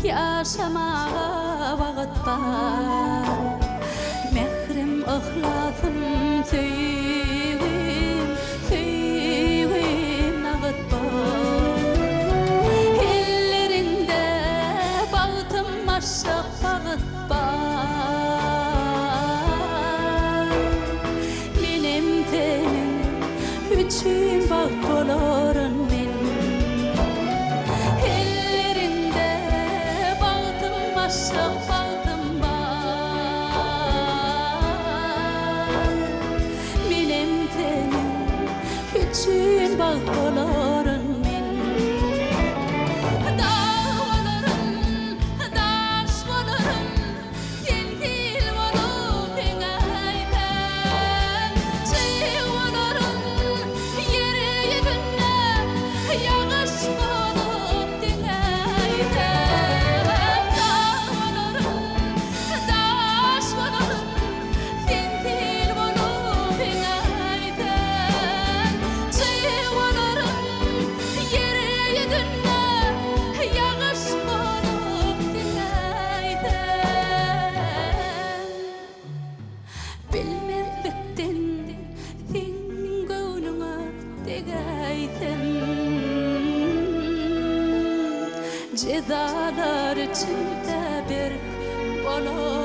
Yaşamağa vagat bar, mehrim ihlasım süýgüm, süýgüm nagat bar. Ellerinde bagtym aşyk bagat bar. Menem tenim üçün bag bolaryn men. Ellerinde bagtym aşyk bagtym bar. Menem tenim üçün bag bolaryn men. Dağ bolarym, daş bolarym, dil bolup eňäýden. Çyýyk bolarym, ýere ýeginde, ýagyş bolup diňäýden. Dağ bolarym, daş bolarym, dil bolup eňäýden. Çyýyk bolarym, ýere ýeginde, ýagyş bolup diňäýden. Bilmezlikden sen göwnüňe degäýsem, jezalar içinde bir bolar.